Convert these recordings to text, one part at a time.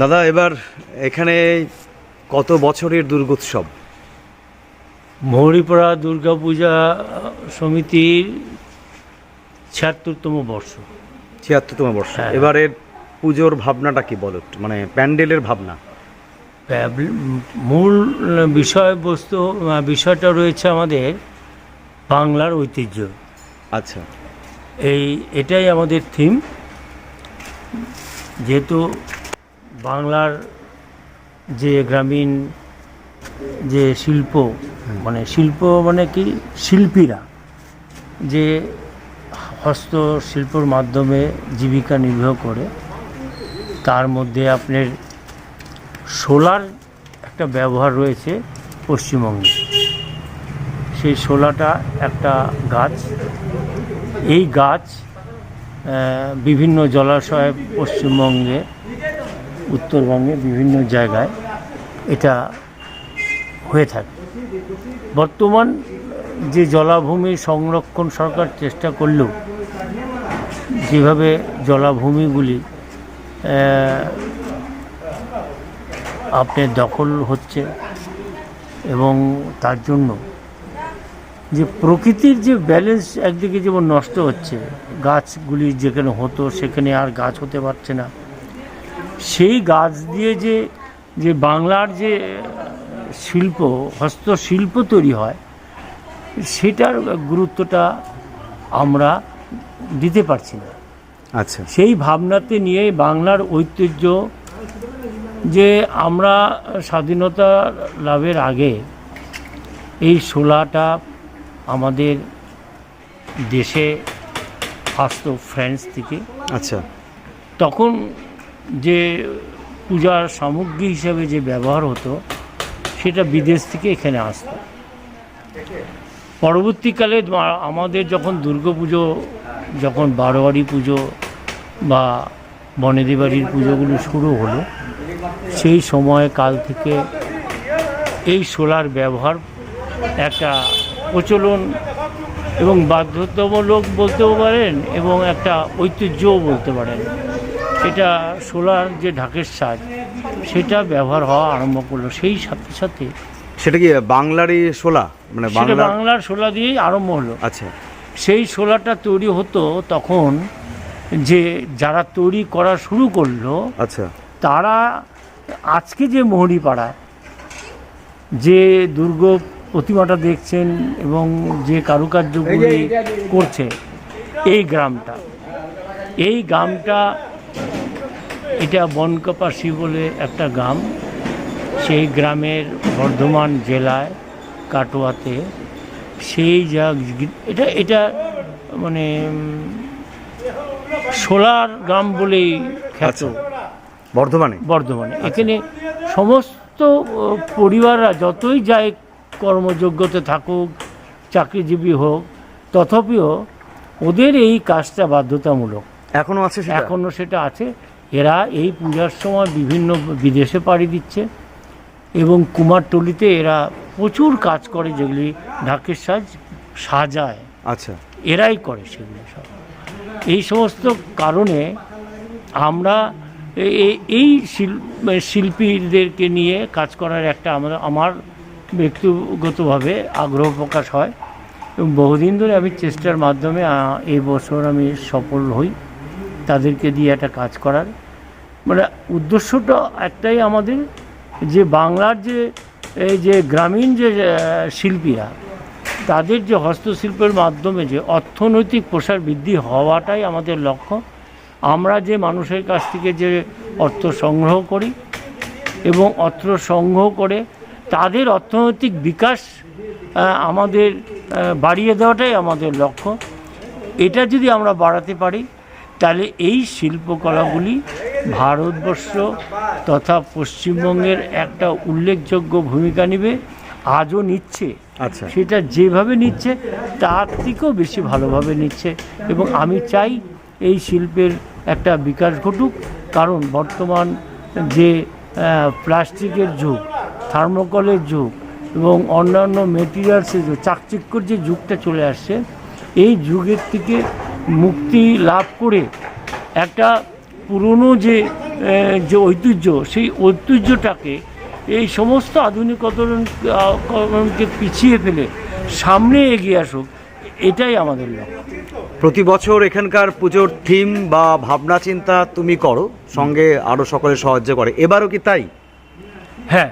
দাদা, এবার এখানে কত বছরের দুর্গোৎসব? মৌরিপাড়া দুর্গা পূজা সমিতির ৭৬তম বর্ষ। ৭৬তম বর্ষ। হ্যাঁ। এবারের পুজোর ভাবনাটা কি বলো একটু, মানে প্যান্ডেলের ভাবনা? মূল বিষয়টা রয়েছে আমাদের বাংলার ঐতিহ্য। আচ্ছা। এটাই আমাদের থিম, যেহেতু বাংলার যে গ্রামীণ যে শিল্প, মানে কি শিল্পীরা যে হস্তশিল্পর মাধ্যমে জীবিকা নির্বাহ করে, তার মধ্যে আপনার শোলার একটা ব্যবহার রয়েছে পশ্চিমবঙ্গে। সেই শোলাটা একটা গাছ। এই গাছ বিভিন্ন জলাশয়ে পশ্চিমবঙ্গে, উত্তরবঙ্গে বিভিন্ন জায়গায় এটা হয়ে থাকে। বর্তমান যে জলাভূমি সংরক্ষণ সরকার চেষ্টা করলেও যেভাবে জলাভূমিগুলি আপনার দখল হচ্ছে, এবং তার জন্য যে প্রকৃতির যে ব্যালেন্স একদিকে যেমন নষ্ট হচ্ছে, গাছগুলি যেখানে হতো সেখানে আর গাছ হতে পারছে না। সেই গাছ দিয়ে যে বাংলার যে শিল্প, হস্তশিল্প তৈরি হয়, সেটার গুরুত্বটা আমরা দিতে পারছি না। আচ্ছা। সেই ভাবনাতে নিয়ে বাংলার ঐতিহ্য, যে আমরা স্বাধীনতা লাভের আগে এই শোলাটা আমাদের দেশে আসতো ফ্রান্স থেকে। আচ্ছা। তখন যে পূজার সামগ্রী হিসাবে যে ব্যবহার হতো, সেটা বিদেশ থেকে এখানে আসতো। পরবর্তীকালে আমাদের যখন দুর্গাপুজো, যখন বারোয়ারি পুজো বা বনেদি বাড়ির পুজোগুলো শুরু হলো, সেই সময়কাল থেকে এই শোলার ব্যবহার একটা প্রচলন এবং বাধ্যতামূলক বলতেও পারেন, এবং একটা ঐতিহ্যও বলতে পারেন। এটা শোলার যে ঢাকের সাজ, সেটা ব্যবহার হওয়া আরম্ভ করলো। সেই সাথে সাথে সেটা কি বাংলারই শোলা, মানে বাংলার শোলা দিয়েই আরম্ভ হলো। আচ্ছা। সেই শোলাটা তৈরি হতো তখন, যে যারা তৈরি করা শুরু করলো, আচ্ছা, তারা আজকে যে মৌরিপাড়া যে দুর্গ প্রতিমাটা দেখছেন এবং যে কারুকার্যগুলি করছে, এই গ্রামটা এটা বনকাপাসি বলে একটা গ্রাম। সেই গ্রামের বর্ধমান জেলায় কাটোয়াতে, সেই এটা মানে শোলার গ্রাম বলেই খ্যাত। বর্ধমানে এখানে সমস্ত পরিবাররা যতই যায়, কর্মযোগ্যতা থাকুক, চাকরিজীবী হোক, তথাপিও ওদের এই কাজটা বাধ্যতামূলক। এখনও সেটা আছে। এরা এই পূজার সময় বিভিন্ন বিদেশে পাড়ি দিচ্ছে, এবং কুমারটুলিতে এরা প্রচুর কাজ করে, যেগুলি ঢাকের সাজায়। আচ্ছা। এরাই করে সেগুলো সব। এই সমস্ত কারণে আমরা এই শিল্পীদেরকে নিয়ে কাজ করার একটা আমার ব্যক্তিগতভাবে আগ্রহ প্রকাশ হয়, এবং বহুদিন ধরে আমি চেষ্টার মাধ্যমে এই বছর আমি সফল হই তাদেরকে দিয়ে একটা কাজ করার। মানে উদ্দেশ্যটা একটাই আমাদের, যে বাংলার যে গ্রামীণ যে শিল্পীরা, তাদের যে হস্তশিল্পের মাধ্যমে যে অর্থনৈতিক প্রসার বৃদ্ধি হওয়াটাই আমাদের লক্ষ্য। আমরা যে মানুষের কাছ থেকে যে অর্থ সংগ্রহ করি, এবং অর্থ সংগ্রহ করে তাদের অর্থনৈতিক বিকাশ আমাদের বাড়িয়ে দেওয়াটাই আমাদের লক্ষ্য। এটা যদি আমরা বাড়াতে পারি, তাহলে এই শিল্পকলাগুলি ভারতবর্ষ তথা পশ্চিমবঙ্গের একটা উল্লেখযোগ্য ভূমিকা নেবে। আজও নিচ্ছে। আচ্ছা। সেটা যেভাবে নিচ্ছে তার থেকেও বেশি ভালোভাবে নিচ্ছে, এবং আমি চাই এই শিল্পের একটা বিকাশ ঘটুক। কারণ বর্তমান যে প্লাস্টিকের যুগ, থার্মোকলের যুগ, এবং অন্যান্য মেটেরিয়ালসের যুগ, চাকচিক্যর যে যুগটা চলে আসছে, এই যুগের থেকে মুক্তি লাভ করে একটা পুরনো যে যে ঐতিহ্য, সেই ঐতিহ্যটাকে এই সমস্ত আধুনিকরণকে পিছিয়ে ফেলে সামনে এগিয়ে আসুক, এটাই আমাদের লক্ষ্য। প্রতি বছর এখানকার পুজোর থিম বা ভাবনা চিন্তা তুমি করো, সঙ্গে আরও সকলে সাহায্য করে, এবারও কি তাই? হ্যাঁ,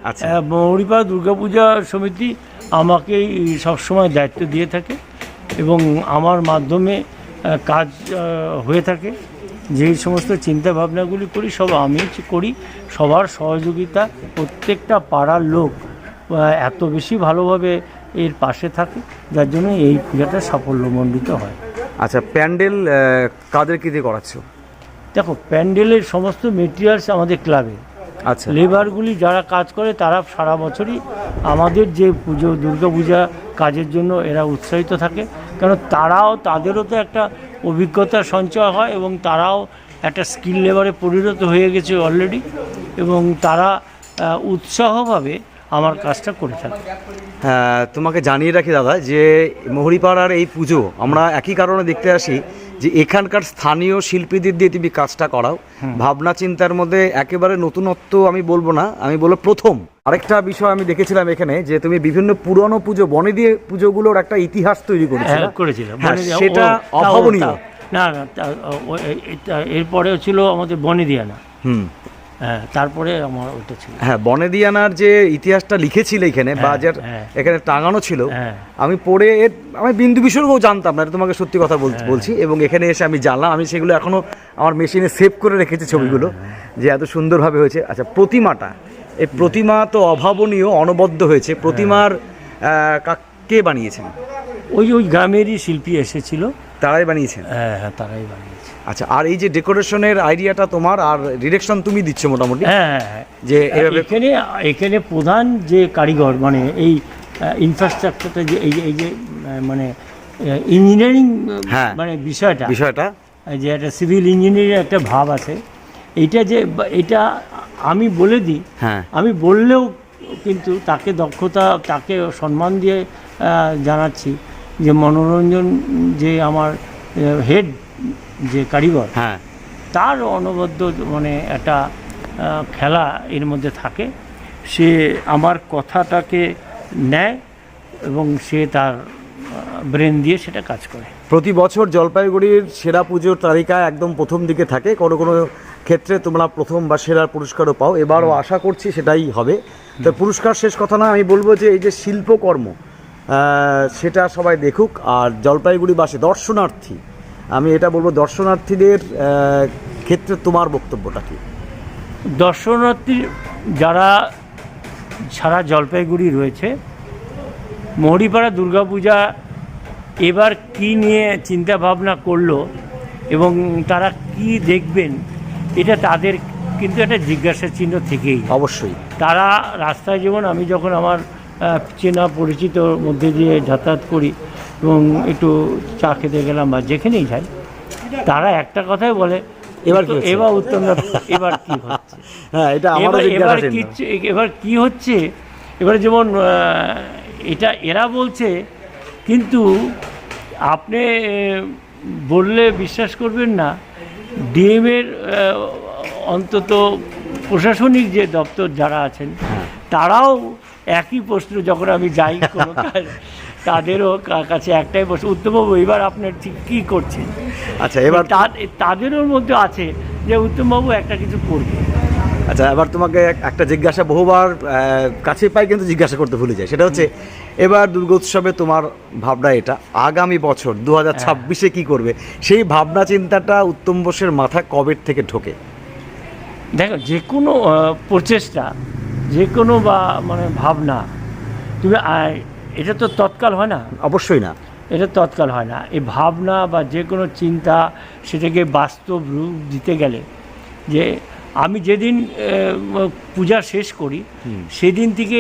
আচ্ছা। মৌরিপাড়া দুর্গাপূজা সমিতি আমাকেই সবসময় দায়িত্ব দিয়ে থাকে এবং আমার মাধ্যমে কাজ হয়ে থাকে। যেই সমস্ত চিন্তা ভাবনাগুলি করি সব আমি করি, সবার সহযোগিতা। প্রত্যেকটা পাড়ার লোক এত বেশি ভালোভাবে এর পাশে থাকে, যার জন্য এই পূজাটা সাফল্যমণ্ডিত হয়। আচ্ছা, প্যান্ডেল কাদের কি দিয়ে করাচ্ছ? দেখো, প্যান্ডেলের সমস্ত মেটেরিয়ালস আমাদের ক্লাবে। আচ্ছা। লেবারগুলি যারা কাজ করে তারা সারা বছরই আমাদের যে পুজো দুর্গাপূজা কাজের জন্য এরা উৎসাহিত থাকে, কারণ তাদেরও তো একটা অভিজ্ঞতার সঞ্চয় হয় এবং তারাও একটা স্কিল লেবারে পরিণত হয়ে গেছে অলরেডি, এবং তারা উৎসাহভাবে আমার কাজটা করে থাকে। তোমাকে জানিয়ে রাখি দাদা যে মহুরিপাড়ার এই পুজো আমরা একই কারণে দেখতে আসি যে এখানকার স্থানীয় শিল্পীদের দিয়ে তুমি কাজটা করাও। ভাবনা চিন্তার মধ্যে একেবারে নতুনত্ব আমি বলবো না, আমি বলবো প্রথম। আরেকটা বিষয় আমি দেখেছিলাম এখানে যে তুমি বিভিন্ন পুরনো পুজো বনে দিয়ে পুজোগুলোর একটা ইতিহাস তৈরি করেছিলাম। সেটা অভাবনীয়। না, এরপরেও ছিল আমাদের বনেদিয়ানা। হ্যাঁ, তারপরে আমার ওটা ছিল। হ্যাঁ, বনেদিয়ানার যে ইতিহাসটা লিখেছিল এখানে বা যে এখানে টাঙানো ছিল, আমি পড়ে আমি বিন্দু বিসর্গও জানতাম না, তোমাকে সত্যি কথা বলছি, এবং এখানে এসে আমি জানলাম। আমি সেগুলো এখনো আমার মেশিনে সেভ করে রেখেছি ছবিগুলো, যে এত সুন্দরভাবে হয়েছে। আচ্ছা, প্রতিমাটা, এই প্রতিমা তো অভাবনীয়, অনবদ্য হয়েছে। প্রতিমার কে বানিয়েছেন? ওই গ্রামেরই শিল্পী এসেছিল, তারাই বানিয়েছেন? হ্যাঁ, তারাই বানিয়েছে। আচ্ছা, আর এই যে ডেকোরেশনের আইডিয়াটা তোমার, আর ডিরেকশন তুমি দিচ্ছ মোটামুটি? হ্যাঁ, যে এখানে প্রধান যে কারিগর, মানে এই ইনফ্রাস্ট্রাকচারটা, যে এই যে মানে ইঞ্জিনিয়ারিং, মানে বিষয়টা যে একটা সিভিল ইঞ্জিনিয়ারিং একটা ভাব আছে, এটা আমি বলে দিই। আমি বললেও কিন্তু তাকে দক্ষতা, তাকে সম্মান দিয়ে জানাচ্ছি যে মনোরঞ্জন যে আমার হেড যে কারিগর, তার অনবদ্য মানে একটা খেলা এর মধ্যে থাকে। সে আমার কথাটাকে নেয় এবং সে তার ব্রেন দিয়ে সেটা কাজ করে। প্রতি বছর জলপাইগুড়ির সেরা পুজোর তালিকায় একদম প্রথম দিকে থাকে, কোনো কোনো ক্ষেত্রে তোমরা প্রথম বা সেরার পুরস্কারও পাও। এবারও আশা করছি সেটাই হবে। তো পুরস্কার শেষ কথা না, আমি বলবো যে এই যে শিল্পকর্ম, সেটা সবাই দেখুক। আর জলপাইগুড়িবাসী দর্শনার্থী, আমি এটা বলবো, দর্শনার্থীদের ক্ষেত্রে তোমার বক্তব্যটা কি? দর্শনার্থী যারা সারা জলপাইগুড়ি রয়েছে, মহুরিপাড়া দুর্গাপূজা এবার কি নিয়ে চিন্তা ভাবনা করলো এবং তারা কি দেখবেন, এটা তাদের কিন্তু একটা জিজ্ঞাসার চিহ্ন থেকেই। অবশ্যই তারা রাস্তায়, যেমন আমি যখন আমার চেনা পরিচিতর মধ্যে দিয়ে যাতায়াত করি এবং একটু চা খেতে গেলাম বা যেখানেই যাই, তারা একটা কথাই বলে, এবার উত্তম এবার কি হচ্ছে। হ্যাঁ, এটা এবার কি হচ্ছে, এবারে যেমন এটা এরা বলছে, কিন্তু আপনি বললে বিশ্বাস করবেন না, ডিএমের অন্তত প্রশাসনিক যে দপ্তর যারা আছেন, তারাও একই প্রশ্ন যখন আমি যাই কোনো কাজ, তাদেরও কাছে একটাই প্রশ্ন, উত্তমবাবু এবার আপনার ঠিক কী করছেন? আচ্ছা, এবার তাদেরও মধ্যে আছে যে উত্তমবাবু একটা কিছু করবে। আচ্ছা, এবার তোমাকে একটা জিজ্ঞাসা বহুবার কাছে পাই কিন্তু জিজ্ঞাসা করতে ভুলে যায়, সেটা হচ্ছে এবার দুর্গোৎসবে তোমার ভাবনা এটা, আগামী বছর 2026-এ কী করবে, সেই ভাবনা চিন্তাটা উত্তম বোসের মাথা কবে থেকে ঢোকে? দেখো, যে কোনো প্রচেষ্টা, যে কোনো বা মানে ভাবনা, তুমি এটা তো তৎকাল হয় না। অবশ্যই না, এটা তৎকাল হয় না। এই ভাবনা বা যে কোনো চিন্তা, সেটাকে বাস্তব রূপ দিতে গেলে, যে আমি যেদিন পূজা শেষ করি সেদিন থেকে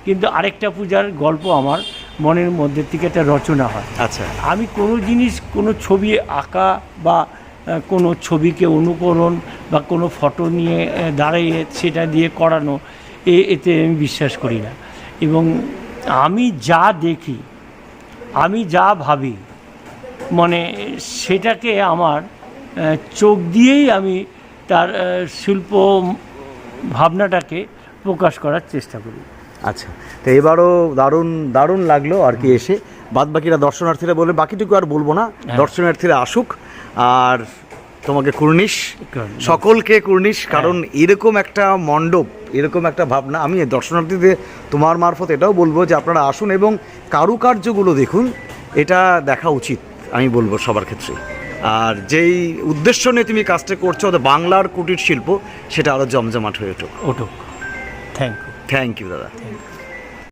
কিন্তু আরেকটা পূজার গল্প আমার মনের মধ্যে থেকে একটা রচনা হয়। আচ্ছা, আমি কোনো জিনিস, কোনো ছবি আঁকা বা কোনো ছবিকে অনুকরণ বা কোনো ফটো নিয়ে দাঁড়িয়ে সেটা দিয়ে করানো, এতে আমি বিশ্বাস করি না। এবং আমি যা দেখি, আমি যা ভাবি, মানে সেটাকে আমার চোখ দিয়েই আমি তার শিল্প ভাবনাটাকে প্রকাশ করার চেষ্টা করি। আচ্ছা, তো এবারও দারুণ দারুণ লাগলো আর কি এসে। বাদ বাকিরা দর্শনার্থীরা বলে, বাকিটুকু আর বলবো না, দর্শনার্থীরা আসুক আর তোমাকে কুর্নিশ, সকলকে কুর্নিশ। কারণ এরকম একটা মণ্ডপ, এরকম একটা ভাবনা, আমি দর্শনার্থীদের তোমার মারফত এটাও বলবো যে আপনারা আসুন এবং কারুকার্যগুলো দেখুন, এটা দেখা উচিত আমি বলবো সবার ক্ষেত্রে। আর যেই উদ্দেশ্য নিয়ে তুমি কাজটা করছো, বাংলার কুটির শিল্প, সেটা আরও জমজমাট হয়ে উঠুক। Thank you. থ্যাংক ইউ দাদা।